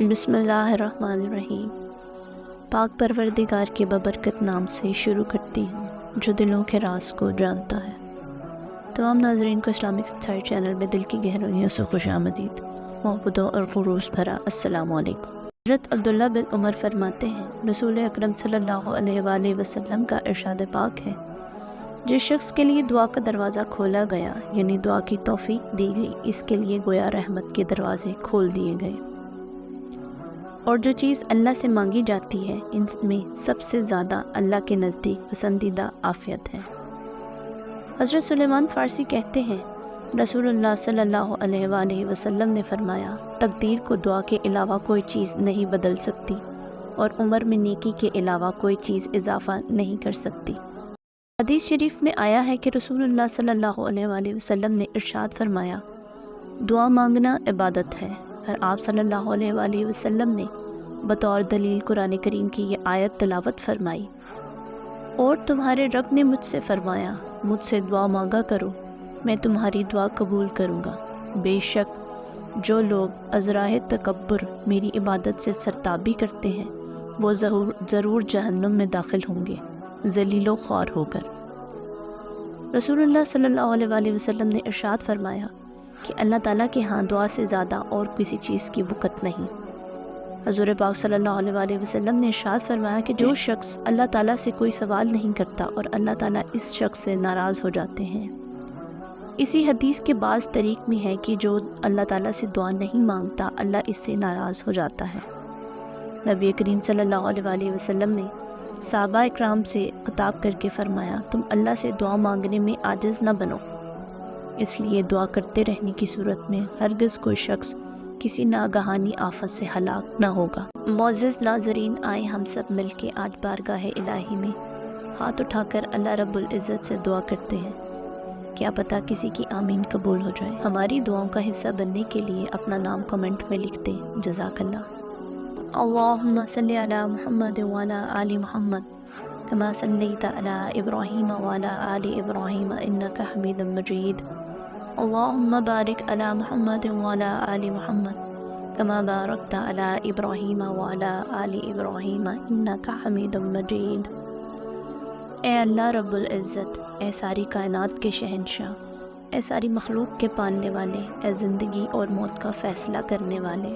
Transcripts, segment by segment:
بسم اللہ الرحمن الرحیم۔ پاک پروردگار کے ببرکت نام سے شروع کرتی ہوں جو دلوں کے راز کو جانتا ہے۔ تمام ناظرین کو اسلامک سائٹ چینل میں دل کی گہرائیوں سے خوش آمدید، محبتوں اور خروج بھرا السلام علیکم۔ حضرت عبداللہ بن عمر فرماتے ہیں، رسول اکرم صلی اللہ علیہ وآلہ وسلم کا ارشاد پاک ہے، جس شخص کے لیے دعا کا دروازہ کھولا گیا، یعنی دعا کی توفیق دی گئی، اس کے لیے گویا رحمت کے دروازے کھول دیے گئے۔ اور جو چیز اللہ سے مانگی جاتی ہے، ان میں سب سے زیادہ اللہ کے نزدیک پسندیدہ عافیت ہے۔ حضرت سلیمان فارسی کہتے ہیں، رسول اللہ صلی اللہ علیہ وآلہ وسلم نے فرمایا، تقدیر کو دعا کے علاوہ کوئی چیز نہیں بدل سکتی، اور عمر میں نیکی کے علاوہ کوئی چیز اضافہ نہیں کر سکتی۔ حدیث شریف میں آیا ہے کہ رسول اللہ صلی اللہ علیہ وآلہ وسلم نے ارشاد فرمایا، دعا مانگنا عبادت ہے۔ اور آپ صلی اللہ علیہ وآلہ وسلم نے بطور دلیل قرآن کریم کی یہ آیت تلاوت فرمائی، اور تمہارے رب نے مجھ سے فرمایا، مجھ سے دعا مانگا کرو، میں تمہاری دعا قبول کروں گا۔ بے شک جو لوگ ازراہ تکبر میری عبادت سے سرتابی کرتے ہیں، وہ ضرور جہنم میں داخل ہوں گے، ذلیل و خوار ہو کر۔ رسول اللہ صلی اللہ علیہ وآلہ وسلم نے ارشاد فرمایا کہ اللہ تعالیٰ کے ہاں دعا سے زیادہ اور کسی چیز کی وقت نہیں۔ حضور پاک صلی اللہ علیہ وآلہ وسلم نے ارشاد فرمایا کہ جو شخص اللہ تعالیٰ سے کوئی سوال نہیں کرتا اور اللہ تعالیٰ اس شخص سے ناراض ہو جاتے ہیں۔ اسی حدیث کے بعض طریق میں ہے کہ جو اللہ تعالیٰ سے دعا نہیں مانگتا، اللہ اس سے ناراض ہو جاتا ہے۔ نبی کریم صلی اللہ علیہ وآلہ وسلم نے صحابہ اکرام سے خطاب کر کے فرمایا، تم اللہ سے دعا مانگنے میں عاجز نہ بنو، اس لیے دعا کرتے رہنے کی صورت میں ہرگز کوئی شخص کسی ناگہانی آفت سے ہلاک نہ ہوگا۔ معزز ناظرین، آئیں ہم سب مل کے آج بارگاہ الہی میں ہاتھ اٹھا کر اللہ رب العزت سے دعا کرتے ہیں، کیا پتہ کسی کی آمین قبول ہو جائے۔ ہماری دعاؤں کا حصہ بننے کے لیے اپنا نام کمنٹ میں لکھ دیں، جزاک اللہ۔ اللہم صلی علی محمد وعلی آل محمد کما صلیت علی ابراہیم وعلی آل ابراہیم انک حمید مجید۔ اللہم بارک علی محمد وعلی آل محمد کما بارکت علی ابراہیم وعلی آل ابراہیم انک حمید مجید۔ اے اللہ رب العزت، اے ساری کائنات کے شہنشاہ، اے ساری مخلوق کے پالنے والے، اے زندگی اور موت کا فیصلہ کرنے والے،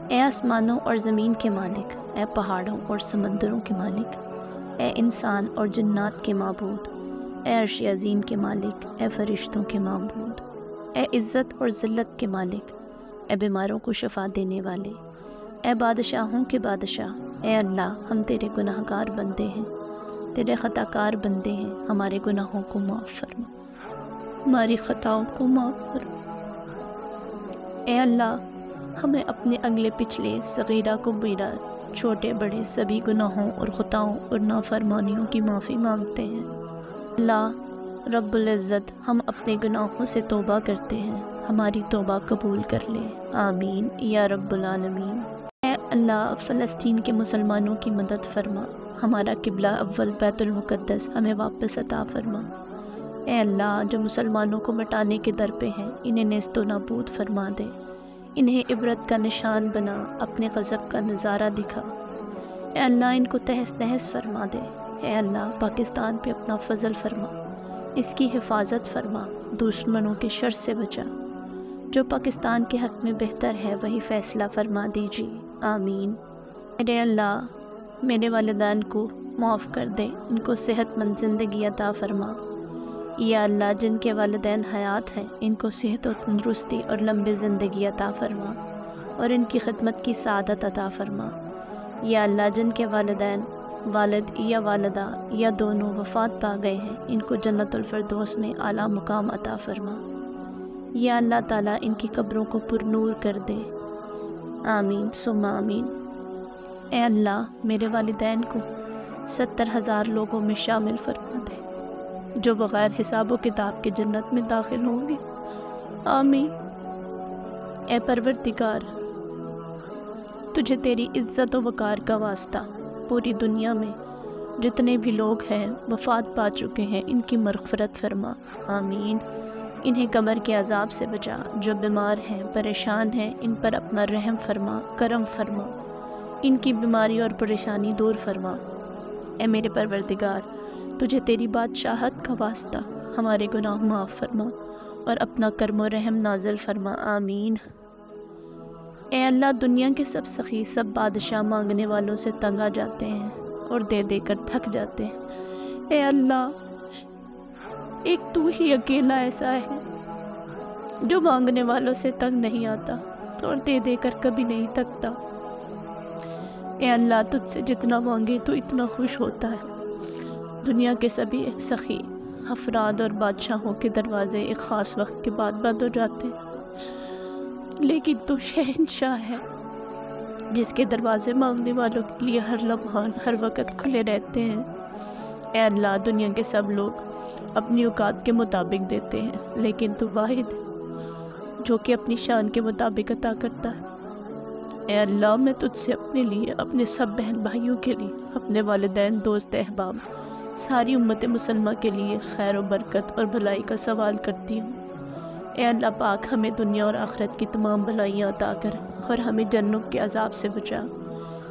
اے آسمانوں اور زمین کے مالک، اے پہاڑوں اور سمندروں کے مالک، اے انسان اور جنات کے معبود، اے عرش عظیم کے مالک، اے فرشتوں کے معبود، اے عزت اور ذلت کے مالک، اے بیماروں کو شفا دینے والے، اے بادشاہوں کے بادشاہ، اے اللہ، ہم تیرے گناہ گار بندے ہیں، تیرے خطا کار بندے ہیں، ہمارے گناہوں کو معاف فرما، ہماری خطاؤں کو معاف فرما۔ اے اللہ، ہمیں اپنے اگلے پچھلے، صغیرہ کبیرہ، چھوٹے بڑے سبھی گناہوں اور خطاؤں اور نافرمانیوں کی معافی مانگتے ہیں۔ اللہ رب العزت، ہم اپنے گناہوں سے توبہ کرتے ہیں، ہماری توبہ قبول کر لے، آمین یا رب العالمین۔ اے اللہ، فلسطین کے مسلمانوں کی مدد فرما، ہمارا قبلہ اول بیت المقدس ہمیں واپس عطا فرما۔ اے اللہ، جو مسلمانوں کو مٹانے کے در پہ ہیں، انہیں نیست و نابود فرما دے، انہیں عبرت کا نشان بنا، اپنے غضب کا نظارہ دکھا۔ اے اللہ، ان کو تہس نہس فرما دے۔ اے اللہ، پاکستان پہ اپنا فضل فرما، اس کی حفاظت فرما، دشمنوں کے شر سے بچا، جو پاکستان کے حق میں بہتر ہے وہی فیصلہ فرما دیجیے، آمین۔ اے اللہ، میرے والدین کو معاف کر دے، ان کو صحت مند زندگی عطا فرما۔ یا اللہ، جن کے والدین حیات ہیں، ان کو صحت و تندرستی اور لمبی زندگی عطا فرما، اور ان کی خدمت کی سعادت عطا فرما۔ یا اللہ، جن کے والدین، والد یا والدہ یا دونوں وفات پا گئے ہیں، ان کو جنت الفردوس میں اعلیٰ مقام عطا فرما۔ یا اللہ تعالیٰ، ان کی قبروں کو پر نور کر دے، آمین ثم آمین۔ اے اللہ، میرے والدین کو 70,000 لوگوں میں شامل فرما دے جو بغیر حساب و کتاب کے جنت میں داخل ہوں گے، آمین۔ اے پروردگار، تجھے تیری عزت و وقار کا واسطہ، پوری دنیا میں جتنے بھی لوگ ہیں وفات پا چکے ہیں، ان کی مغفرت فرما، آمین انہیں قبر کے عذاب سے بچا، جو بیمار ہیں، پریشان ہیں، ان پر اپنا رحم فرما، کرم فرما، ان کی بیماری اور پریشانی دور فرما۔ اے میرے پروردگار، تجھے تیری بادشاہت کا واسطہ ہمارے گناہ معاف فرما اور اپنا کرم و رحم نازل فرما، آمین۔ اے اللہ، دنیا کے سب سخی، سب بادشاہ مانگنے والوں سے تنگ آ جاتے ہیں اور دے دے کر تھک جاتے ہیں۔ اے اللہ، ایک تو ہی اکیلا ایسا ہے جو مانگنے والوں سے تنگ نہیں آتا اور دے دے کر کبھی نہیں تھکتا۔ اے اللہ، تجھ سے جتنا مانگے تو اتنا خوش ہوتا ہے۔ دنیا کے سبھی سخی افراد اور بادشاہوں کے دروازے ایک خاص وقت کے بعد بند ہو جاتے ہیں، لیکن تو شہنشاہ ہے جس کے دروازے مانگنے والوں کے لیے ہر لمحہ ہر وقت کھلے رہتے ہیں۔ اے اللہ، دنیا کے سب لوگ اپنی اوقات کے مطابق دیتے ہیں، لیکن تو واحد ہے جو کہ اپنی شان کے مطابق عطا کرتا ہے۔ اے اللہ، میں تجھ سے اپنے لیے، اپنے سب بہن بھائیوں کے لیے، اپنے والدین، دوست، احباب، ساری امت مسلمہ کے لیے خیر و برکت اور بھلائی کا سوال کرتی ہوں۔ اے اللہ پاک، ہمیں دنیا اور آخرت کی تمام بھلائیاں عطا کر اور ہمیں جہنم کے عذاب سے بچا۔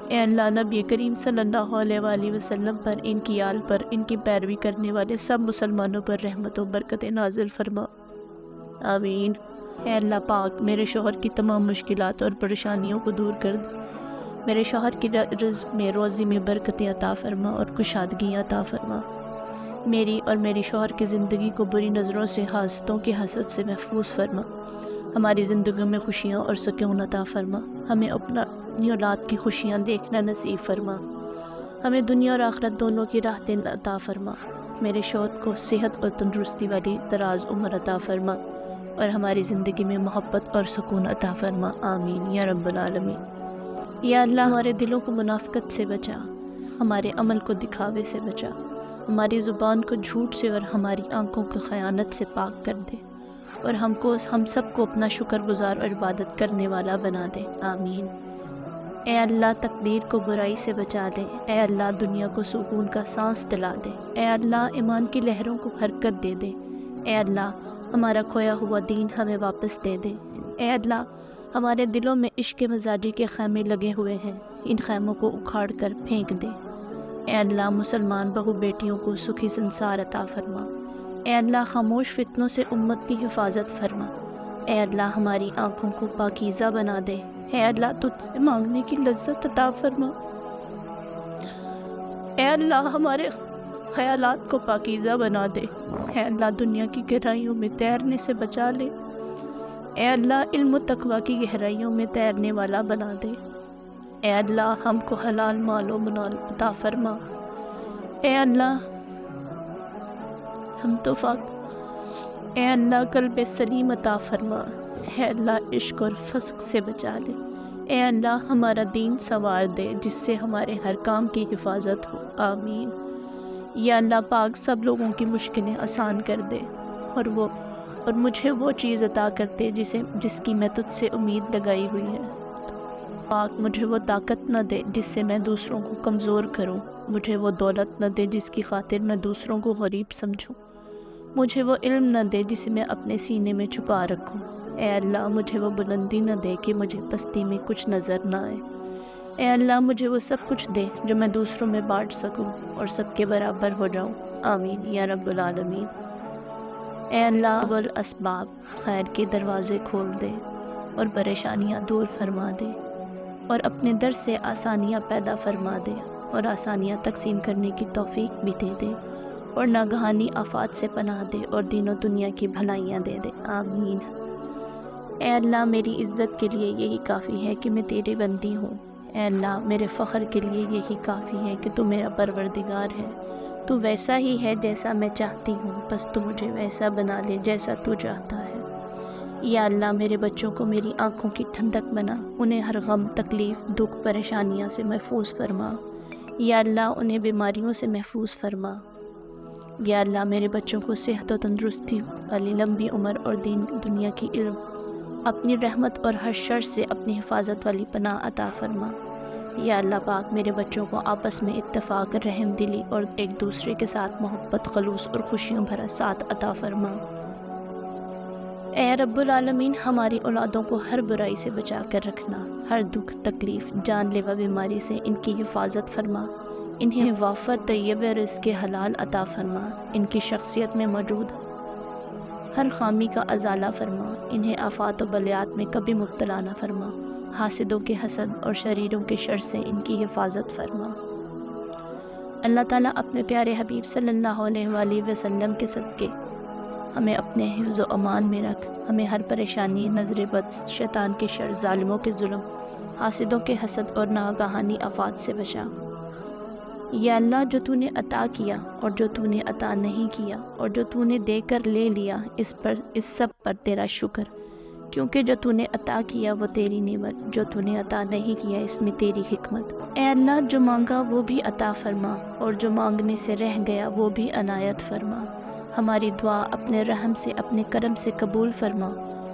اے اللہ، نبی کریم صلی اللہ علیہ وآلہ وسلم پر، ان کی آل پر، ان کی پیروی کرنے والے سب مسلمانوں پر رحمت و برکت نازل فرما، آمین۔ اے اللہ پاک، میرے شوہر کی تمام مشکلات اور پریشانیوں کو دور کر دے۔ میرے شوہر کی رزق میں، روزی میں برکتیں عطا فرما اور کشادگیاں عطا فرما۔ میری اور میری شوہر کی زندگی کو بری نظروں سے، حاسدوں کے حسد سے محفوظ فرما۔ ہماری زندگیوں میں خوشیاں اور سکون عطا فرما۔ ہمیں اپنی اولاد کی خوشیاں دیکھنا نصیب فرما۔ ہمیں دنیا اور آخرت دونوں کی راحتیں عطا فرما۔ میرے شوہر کو صحت اور تندرستی والی دراز عمر عطا فرما اور ہماری زندگی میں محبت اور سکون عطا فرما، آمین یا رب العالمین۔ یا اللہ، ہمارے دلوں کو منافقت سے بچا، ہمارے عمل کو دکھاوے سے بچا، ہماری زبان کو جھوٹ سے اور ہماری آنکھوں کو خیانت سے پاک کر دے، اور ہم سب کو اپنا شکر گزار اور عبادت کرنے والا بنا دے، آمین۔ اے اللہ، تقدیر کو برائی سے بچا دے۔ اے اللہ، دنیا کو سکون کا سانس دلا دے۔ اے اللہ، ایمان کی لہروں کو حرکت دے دے۔ اے اللہ، ہمارا کھویا ہوا دین ہمیں واپس دے دے۔ اے اللہ، ہمارے دلوں میں عشق مزاجی کے خیمے لگے ہوئے ہیں، ان خیموں کو اکھاڑ کر پھینک دے۔ اے اللہ، مسلمان بہو بیٹیوں کو سکھی سنسار عطا فرما۔ اے اللہ، خاموش فتنوں سے امت کی حفاظت فرما۔ اے اللہ، ہماری آنکھوں کو پاکیزہ بنا دے۔ اے اللہ، تجھ سے مانگنے کی لذت عطا فرما۔ اے اللہ، ہمارے خیالات کو پاکیزہ بنا دے۔ اے اللہ، دنیا کی گہرائیوں میں تیرنے سے بچا لے۔ اے اللہ، علم و تقوی کی گہرائیوں میں تیرنے والا بنا دے۔ اے اللہ، ہم کو حلال مال و منال عطا فرما۔ اے اللہ، ہم تو اے اللہ، قلب سلیم عطا فرما۔ اے اللہ، عشق اور فسق سے بچا لے۔ اے اللہ، ہمارا دین سنوار دے جس سے ہمارے ہر کام کی حفاظت ہو، آمین۔ یا اللہ پاک، سب لوگوں کی مشکلیں آسان کر دے اور مجھے وہ چیز عطا کر دے جس کی میں تجھ سے امید لگائی ہوئی ہے۔ پاک، مجھے وہ طاقت نہ دے جس سے میں دوسروں کو کمزور کروں، مجھے وہ دولت نہ دے جس کی خاطر میں دوسروں کو غریب سمجھوں، مجھے وہ علم نہ دے جسے میں اپنے سینے میں چھپا رکھوں۔ اے اللہ، مجھے وہ بلندی نہ دے کہ مجھے پستی میں کچھ نظر نہ آئے۔ اے اللہ، مجھے وہ سب کچھ دے جو میں دوسروں میں بانٹ سکوں اور سب کے برابر ہو جاؤں، آمین یا رب العالمین۔ اے اللہ، والاسباب، خیر کے دروازے کھول دے اور پریشانیاں دور فرما دے، اور اپنے در سے آسانیاں پیدا فرما دے اور آسانیاں تقسیم کرنے کی توفیق بھی دے دے، اور ناگہانی آفات سے پناہ دے اور دین و دنیا کی بھلائیاں دے دے، آمین۔ اے اللہ، میری عزت کے لیے یہی کافی ہے کہ میں تیری بندی ہوں۔ اے اللہ، میرے فخر کے لیے یہی کافی ہے کہ تو میرا پروردگار ہے۔ تو ویسا ہی ہے جیسا میں چاہتی ہوں، بس تو مجھے ویسا بنا لے جیسا تو چاہتا ہے۔ یا اللہ، میرے بچوں کو میری آنکھوں کی ٹھنڈک بنا، انہیں ہر غم، تکلیف، دکھ، پریشانیوں سے محفوظ فرما۔ یا اللہ، انہیں بیماریوں سے محفوظ فرما۔ یا اللہ، میرے بچوں کو صحت و تندرستی والی لمبی عمر اور دین دنیا کی علم، اپنی رحمت اور ہر شر سے اپنی حفاظت والی پناہ عطا فرما۔ یا اللہ پاک، میرے بچوں کو آپس میں اتفاق، رحم دلی اور ایک دوسرے کے ساتھ محبت، خلوص اور خوشیوں بھرا ساتھ عطا فرما۔ اے رب العالمین، ہماری اولادوں کو ہر برائی سے بچا کر رکھنا، ہر دکھ تکلیف جان لیوا بیماری سے ان کی حفاظت فرما، انہیں وافر طیب رزق حلال عطا فرما، ان کی شخصیت میں موجود ہر خامی کا ازالہ فرما، انہیں آفات و بلیات میں کبھی مبتلا نہ فرما، حاسدوں کے حسد اور شریروں کے شر سے ان کی حفاظت فرما۔ اللہ تعالیٰ اپنے پیارے حبیب صلی اللہ علیہ وآلہ وسلم کے صدقے ہمیں اپنے حفظ و امان میں رکھ، ہمیں ہر پریشانی، نظر بد، شیطان کے شر، ظالموں کے ظلم، حاسدوں کے حسد اور ناگہانی آفات سے بچا۔ یا اللہ، جو تو نے عطا کیا اور جو تو نے عطا نہیں کیا اور جو تو نے دے کر لے لیا، اس سب پر تیرا شکر، کیونکہ جو تو نے عطا کیا وہ تیری نعمت، جو تو نے عطا نہیں کیا اس میں تیری حکمت۔ اے اللہ، جو مانگا وہ بھی عطا فرما اور جو مانگنے سے رہ گیا وہ بھی عنایت فرما۔ ہماری دعا اپنے رحم سے، اپنے کرم سے قبول فرما،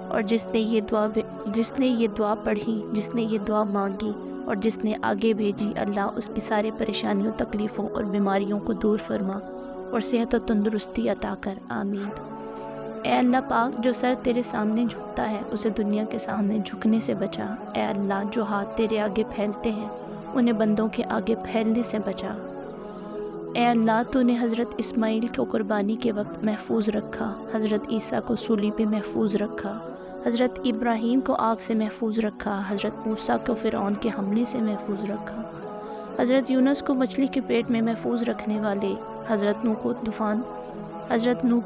اور جس نے یہ دعا پڑھی، جس نے یہ دعا مانگی اور جس نے آگے بھیجی، اللہ اس کی ساری پریشانیوں، تکلیفوں اور بیماریوں کو دور فرما اور صحت و تندرستی عطا کر، آمین۔ اے اللہ پاک، جو سر تیرے سامنے جھکتا ہے اسے دنیا کے سامنے جھکنے سے بچا۔ اے اللہ، جو ہاتھ تیرے آگے پھیلتے ہیں انہیں بندوں کے آگے پھیلنے سے بچا۔ اے اللہ، تو نے حضرت اسماعیل کو قربانی کے وقت محفوظ رکھا، حضرت عیسیٰ کو صلیب پہ محفوظ رکھا، حضرت ابراہیم کو آگ سے محفوظ رکھا، حضرت موسیٰ کو فرعون کے حملے سے محفوظ رکھا، حضرت یونس کو مچھلی کے پیٹ میں محفوظ رکھنے والے، حضرت نوح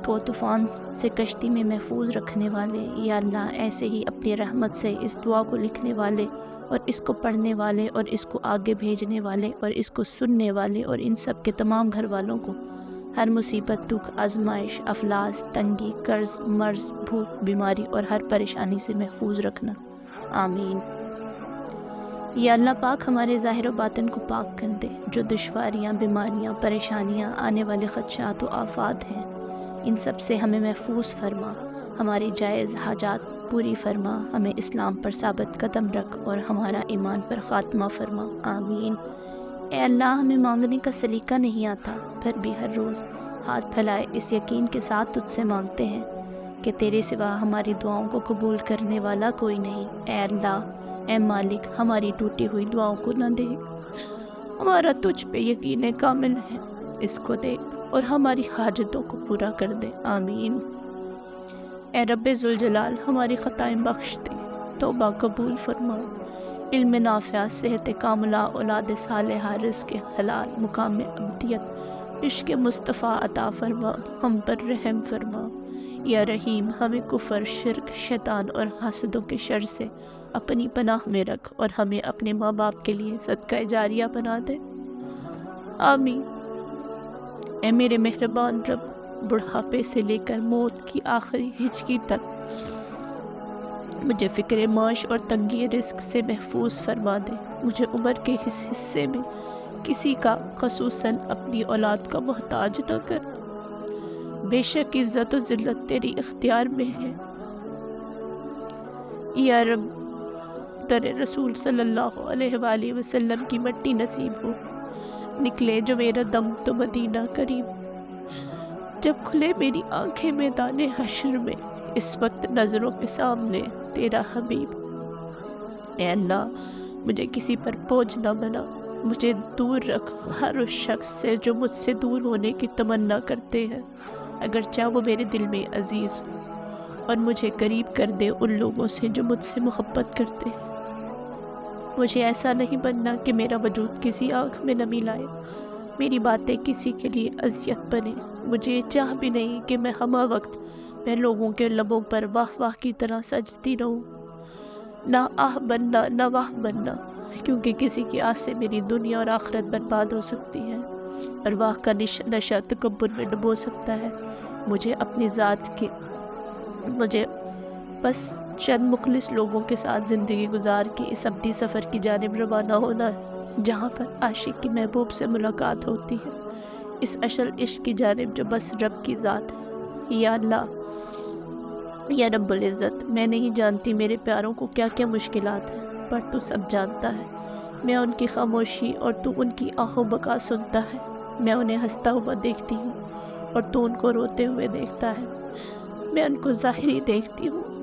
کو طوفان سے کشتی میں محفوظ رکھنے والے۔ یا اللہ، ایسے ہی اپنی رحمت سے اس دعا کو لکھنے والے اور اس کو پڑھنے والے اور اس کو آگے بھیجنے والے اور اس کو سننے والے اور ان سب کے تمام گھر والوں کو ہر مصیبت، دکھ، آزمائش، افلاس، تنگی، قرض، مرض، بھوک، بیماری اور ہر پریشانی سے محفوظ رکھنا، آمین۔ یا اللہ پاک، ہمارے ظاہر و باطن کو پاک کر دے، جو دشواریاں، بیماریاں، پریشانیاں، آنے والے خدشات و آفات ہیں ان سب سے ہمیں محفوظ فرما، ہماری جائز حاجات پوری فرما، ہمیں اسلام پر ثابت قدم رکھ اور ہمارا ایمان پر خاتمہ فرما، آمین۔ اے اللہ، ہمیں مانگنے کا سلیقہ نہیں آتا، پھر بھی ہر روز ہاتھ پھیلائے اس یقین کے ساتھ تجھ سے مانگتے ہیں کہ تیرے سوا ہماری دعاؤں کو قبول کرنے والا کوئی نہیں۔ اے اللہ، اے مالک، ہماری ٹوٹی ہوئی دعاؤں کو نہ دیکھ، ہمارا تجھ پہ یقین کامل ہے، اس کو دیکھ اور ہماری حاجتوں کو پورا کر دے، آمین۔ اے رب ذوالجلال، ہماری خطائیں بخش دے، توبہ قبول فرما، علم نافع، صحت کاملہ، اولاد صالحہ، رزق حلال، مقام ابدیت، عشق مصطفیٰ عطا فرما، ہم پر رحم فرما۔ یا رحیم، ہمیں کفر، شرک، شیطان اور حاسدوں کے شر سے اپنی پناہ میں رکھ اور ہمیں اپنے ماں باپ کے لیے صدقہ جاریہ بنا دے، آمین۔ اے میرے مہربان رب، بڑھاپے سے لے کر موت کی آخری ہچکی تک مجھے فکر معاش اور تنگی رزق سے محفوظ فرما دے، مجھے عمر کے اس حصے میں کسی کا، خصوصاً اپنی اولاد کا محتاج نہ کر، بے شک عزت و ذلت تیری اختیار میں ہے۔ یا رب، در رسول صلی اللہ علیہ وآلہ وسلم کی مٹی نصیب ہو، نکلے جو میرا دم تو مدینہ قریب، جب کھلے میری آنکھیں میدان حشر میں، اس وقت نظروں کے سامنے تیرا حبیب۔ اے اللہ، مجھے کسی پر بوجھ نہ بنا، مجھے دور رکھ ہر اس شخص سے جو مجھ سے دور ہونے کی تمنا کرتے ہیں، اگرچہ وہ میرے دل میں عزیز ہو، اور مجھے قریب کر دے ان لوگوں سے جو مجھ سے محبت کرتے ہیں۔ مجھے ایسا نہیں بننا کہ میرا وجود کسی آنکھ میں نمی لائے، میری باتیں کسی کے لیے اذیت بنے، مجھے یہ چاہ بھی نہیں کہ میں ہمہ وقت میں لوگوں کے لبوں پر واہ واہ کی طرح سجتی رہوں، نہ آہ بننا نہ واہ بننا، کیونکہ کسی کی آہ سے میری دنیا اور آخرت برباد ہو سکتی ہے، اور واہ کا نشہ تکبر میں ڈبو سکتا ہے۔ مجھے بس چند مخلص لوگوں کے ساتھ زندگی گزار کے اس ابدی سفر کی جانب روانہ ہونا ہے، جہاں پر عاشق کی محبوب سے ملاقات ہوتی ہے، اس اصل عشق کی جانب جو بس رب کی ذات ہے۔ یا اللہ، یا رب العزت، میں نہیں جانتی میرے پیاروں کو کیا کیا مشکلات ہیں، پر تو سب جانتا ہے۔ میں ان کی خاموشی اور تو ان کی آہ و بکا سنتا ہے، میں انہیں ہنستا ہوا دیکھتی ہوں اور تو ان کو روتے ہوئے دیکھتا ہے، میں ان کو ظاہری دیکھتی ہوں